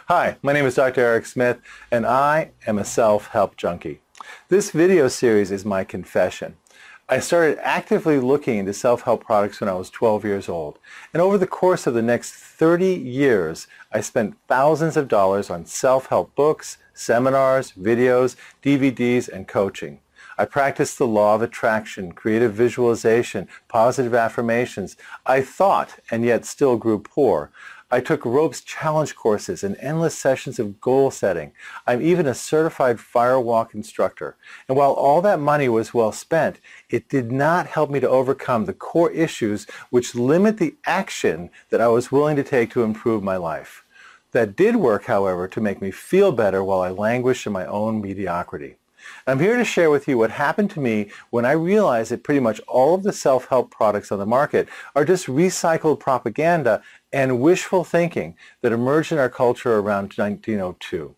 Hi, my name is Dr. Eric Smith, and I am a self-help junkie. This video series is my confession. I started actively looking into self-help products when I was 12 years old, and over the course of the next 30 years, I spent thousands of dollars on self-help books, seminars, videos, DVDs, and coaching. I practiced the law of attraction, creative visualization, positive affirmations. I thought, and yet still grew poor. I took ropes challenge courses and endless sessions of goal setting. I'm even a certified firewalk instructor. And while all that money was well spent, it did not help me to overcome the core issues which limit the action that I was willing to take to improve my life. That did work, however, to make me feel better while I languished in my own mediocrity. I'm here to share with you what happened to me when I realized that pretty much all of the self-help products on the market are just recycled propaganda and wishful thinking that emerged in our culture around 1902.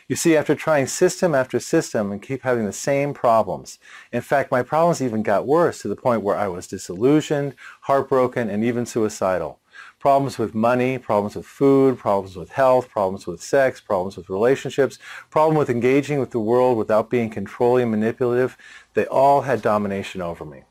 You see, after trying system after system and keep having the same problems, in fact, my problems even got worse to the point where I was disillusioned, heartbroken, and even suicidal. Problems with money, problems with food, problems with health, problems with sex, problems with relationships, problem with engaging with the world without being controlling and manipulative, they all had domination over me.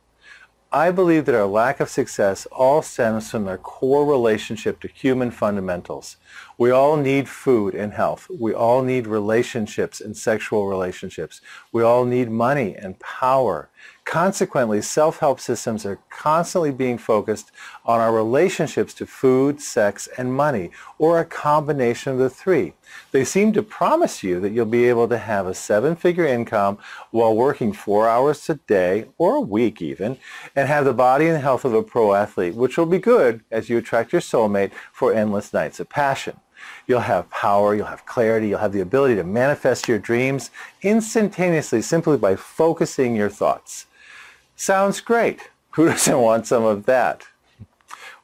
I believe that our lack of success all stems from their core relationship to human fundamentals. We all need food and health. We all need relationships and sexual relationships. We all need money and power. Consequently, self-help systems are constantly being focused on our relationships to food, sex, and money, or a combination of the three. They seem to promise you that you'll be able to have a seven-figure income while working 4 hours a day, or a week even, and have the body and health of a pro athlete, which will be good as you attract your soulmate for endless nights of passion. You'll have power, you'll have clarity, you'll have the ability to manifest your dreams instantaneously simply by focusing your thoughts. Sounds great. Who doesn't want some of that?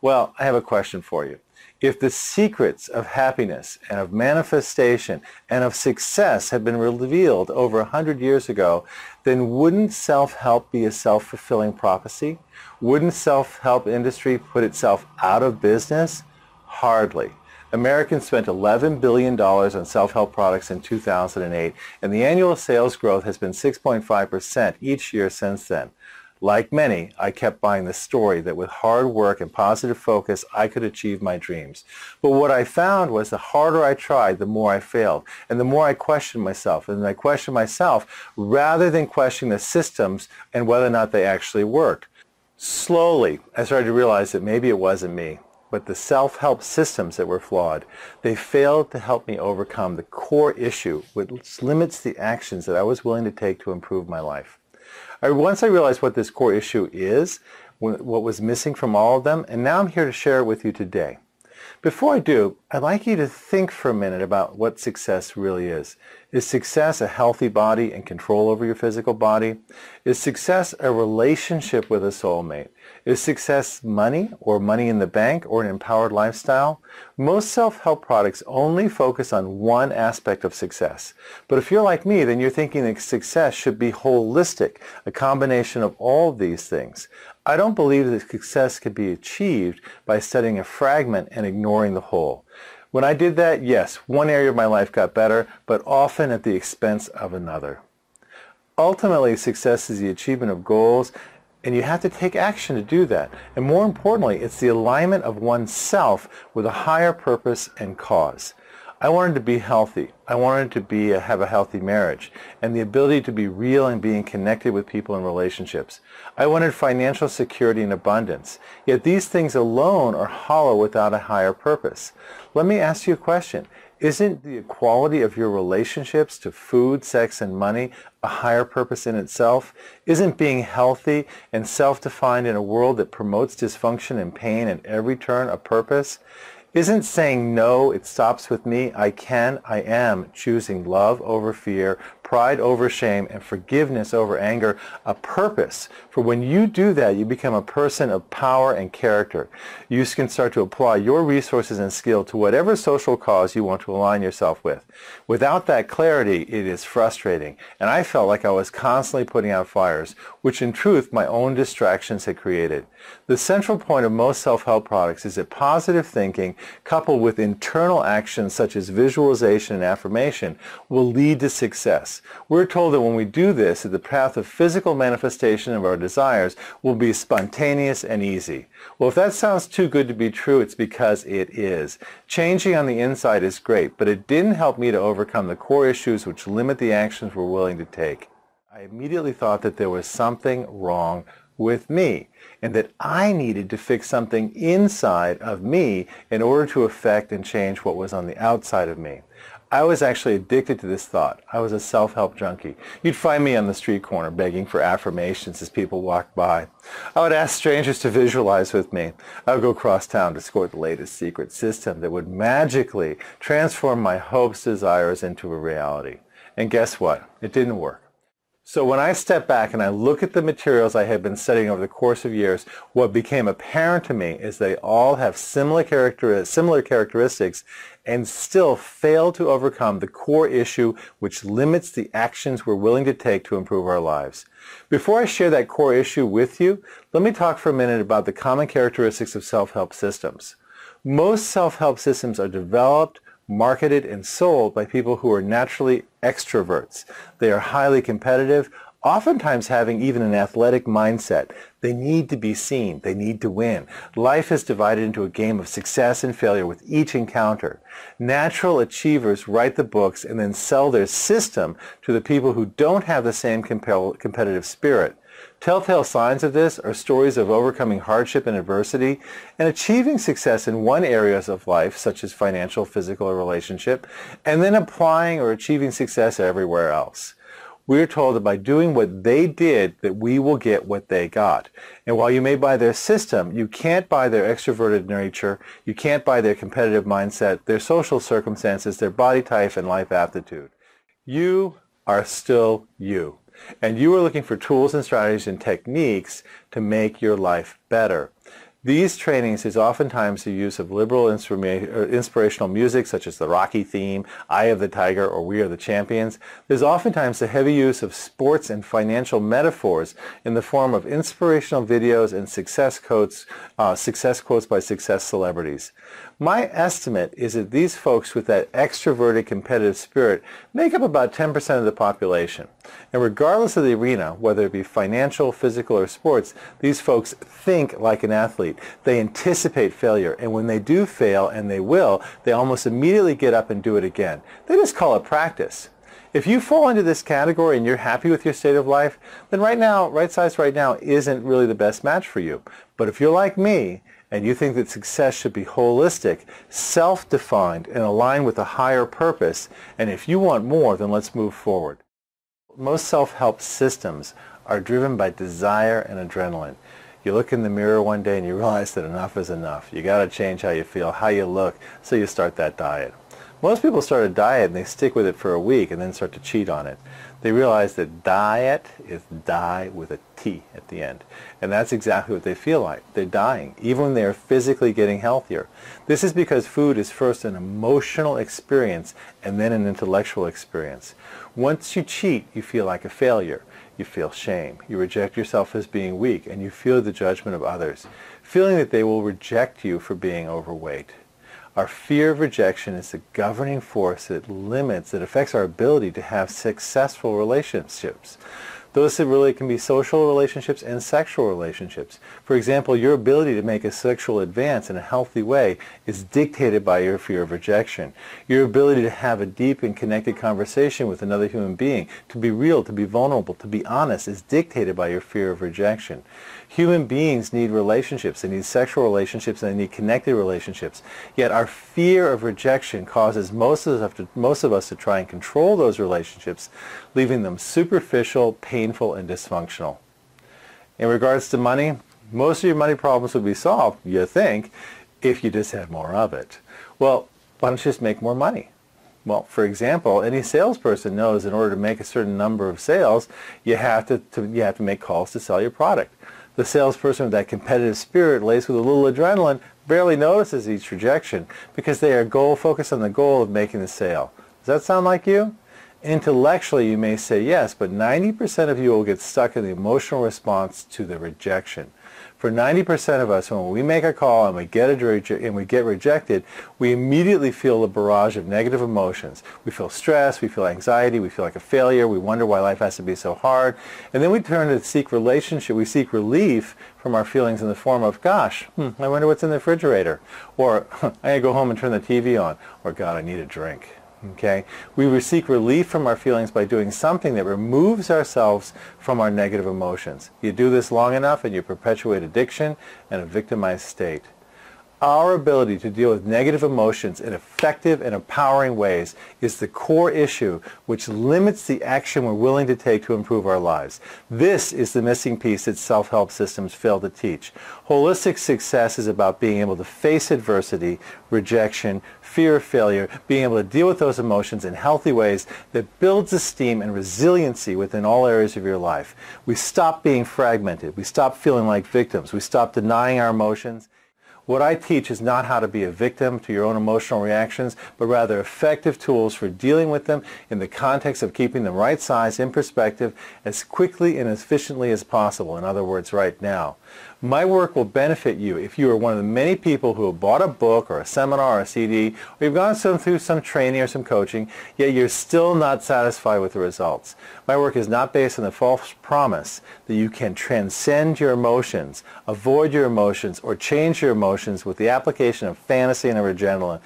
Well, I have a question for you. If the secrets of happiness and of manifestation and of success had been revealed over 100 years ago, then wouldn't self-help be a self-fulfilling prophecy? Wouldn't self-help industry put itself out of business? Hardly. Americans spent $11 billion on self-help products in 2008, and the annual sales growth has been 6.5% each year since then. Like many, I kept buying the story that with hard work and positive focus, I could achieve my dreams. But what I found was the harder I tried, the more I failed. And the more I questioned myself. And I questioned myself rather than questioning the systems and whether or not they actually worked. Slowly, I started to realize that maybe it wasn't me, but the self-help systems that were flawed. They failed to help me overcome the core issue, which limits the actions that I was willing to take to improve my life. Once I realized what this core issue is, what was missing from all of them, and now I'm here to share it with you today. Before I do, I'd like you to think for a minute about what success really is. Is success a healthy body and control over your physical body? Is success a relationship with a soulmate? Is success money, or money in the bank, or an empowered lifestyle? Most self-help products only focus on one aspect of success. But if you're like me, then you're thinking that success should be holistic, a combination of all of these things. I don't believe that success could be achieved by studying a fragment and ignoring the whole. When I did that, yes, one area of my life got better, but often at the expense of another. Ultimately, success is the achievement of goals, and you have to take action to do that. And more importantly, it's the alignment of oneself with a higher purpose and cause. I wanted to be healthy. I wanted to have a healthy marriage and the ability to be real and being connected with people in relationships. I wanted financial security and abundance. Yet these things alone are hollow without a higher purpose. Let me ask you a question. Isn't the equality of your relationships to food, sex, and money a higher purpose in itself? Isn't being healthy and self-defined in a world that promotes dysfunction and pain at every turn a purpose? Isn't saying no, it stops with me, I am choosing love over fear, pride over shame, and forgiveness over anger a purpose. For when you do that, you become a person of power and character. You can start to apply your resources and skill to whatever social cause you want to align yourself with. Without that clarity, it is frustrating, and I felt like I was constantly putting out fires, which in truth my own distractions had created. The central point of most self-help products is that positive thinking, coupled with internal actions such as visualization and affirmation, will lead to success. We're told that when we do this, that the path of physical manifestation of our desires will be spontaneous and easy. Well, if that sounds too good to be true, it's because it is. Changing on the inside is great, but it didn't help me to overcome the core issues which limit the actions we're willing to take. I immediately thought that there was something wrong with me, and that I needed to fix something inside of me in order to affect and change what was on the outside of me. I was actually addicted to this thought. I was a self-help junkie. You'd find me on the street corner begging for affirmations as people walked by. I would ask strangers to visualize with me. I would go across town to score the latest secret system that would magically transform my hopes, desires into a reality. And guess what? It didn't work. So when I step back and I look at the materials I had been studying over the course of years, what became apparent to me is they all have similar characteristics and still fail to overcome the core issue which limits the actions we're willing to take to improve our lives. Before I share that core issue with you, let me talk for a minute about the common characteristics of self-help systems. Most self-help systems are developed, marketed, and sold by people who are naturally extroverts. They are highly competitive, oftentimes having even an athletic mindset. They need to be seen. They need to win. Life is divided into a game of success and failure with each encounter. Natural achievers write the books and then sell their system to the people who don't have the same competitive spirit. Telltale signs of this are stories of overcoming hardship and adversity and achieving success in one area of life, such as financial, physical, or relationship, and then applying or achieving success everywhere else. We're told that by doing what they did, that we will get what they got. And while you may buy their system, you can't buy their extroverted nature, you can't buy their competitive mindset, their social circumstances, their body type, and life aptitude. You are still you. And you are looking for tools and strategies and techniques to make your life better. These trainings is oftentimes the use of liberal inspirational music such as the Rocky theme, Eye of the Tiger, or We Are the Champions. There's oftentimes the heavy use of sports and financial metaphors in the form of inspirational videos and success quotes by success celebrities. My estimate is that these folks with that extroverted competitive spirit make up about 10% of the population. And regardless of the arena, whether it be financial, physical, or sports, these folks think like an athlete. They anticipate failure, and when they do fail, and they will, they almost immediately get up and do it again. They just call it practice. If you fall into this category and you're happy with your state of life, then right size right now isn't really the best match for you. But if you're like me, and you think that success should be holistic, self-defined, and aligned with a higher purpose, and if you want more, then let's move forward. Most self-help systems are driven by desire and adrenaline. You look in the mirror one day and you realize that enough is enough. You got to change how you feel, how you look, so you start that diet. Most people start a diet and they stick with it for a week and then start to cheat on it. They realize that diet is die with a T at the end. And that's exactly what they feel like. They're dying, even when they are physically getting healthier. This is because food is first an emotional experience and then an intellectual experience. Once you cheat, you feel like a failure. You feel shame. You reject yourself as being weak, and you feel the judgment of others, feeling that they will reject you for being overweight. Our fear of rejection is the governing force that affects our ability to have successful relationships. Those that really can be social relationships and sexual relationships. For example, your ability to make a sexual advance in a healthy way is dictated by your fear of rejection. Your ability to have a deep and connected conversation with another human being, to be real, to be vulnerable, to be honest, is dictated by your fear of rejection. Human beings need relationships. They need sexual relationships and they need connected relationships. Yet our fear of rejection causes most of us to try and control those relationships, leaving them superficial, painful, and dysfunctional. In regards to money, most of your money problems would be solved, you think, if you just had more of it. Well, why don't you just make more money? Well, for example, any salesperson knows in order to make a certain number of sales, you have to make calls to sell your product. The salesperson with that competitive spirit laced with a little adrenaline barely notices each rejection because they are focused on the goal of making the sale. Does that sound like you? Intellectually, you may say yes, but 90% of you will get stuck in the emotional response to the rejection. For 90% of us, when we make a call and we get rejected, we immediately feel a barrage of negative emotions. We feel stress, we feel anxiety, we feel like a failure, we wonder why life has to be so hard, and then we turn to seek relief from our feelings in the form of, gosh, I wonder what's in the refrigerator, or I gotta go home and turn the TV on, or God, I need a drink. Okay? We seek relief from our feelings by doing something that removes ourselves from our negative emotions. You do this long enough and you perpetuate addiction and a victimized state. Our ability to deal with negative emotions in effective and empowering ways is the core issue which limits the action we're willing to take to improve our lives. This is the missing piece that self-help systems fail to teach. Holistic success is about being able to face adversity, rejection, fear of failure, being able to deal with those emotions in healthy ways that builds esteem and resiliency within all areas of your life. We stop being fragmented. We stop feeling like victims. We stop denying our emotions. What I teach is not how to be a victim to your own emotional reactions, but rather effective tools for dealing with them in the context of keeping them right size in perspective as quickly and as efficiently as possible. In other words, right now. My work will benefit you if you are one of the many people who have bought a book or a seminar or a CD, or you've gone through some training or some coaching, yet you're still not satisfied with the results. My work is not based on the false promise that you can transcend your emotions, avoid your emotions, or change your emotions with the application of fantasy and adrenaline,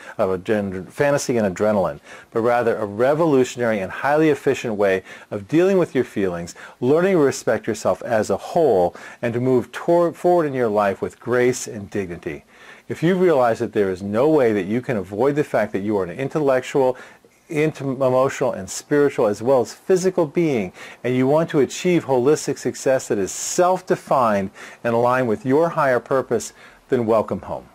but rather a revolutionary and highly efficient way of dealing with your feelings, learning to respect yourself as a whole, and to move forward in your life with grace and dignity. If you realize that there is no way that you can avoid the fact that you are an intellectual, emotional, and spiritual as well as physical being, and you want to achieve holistic success that is self-defined and aligned with your higher purpose, then welcome home.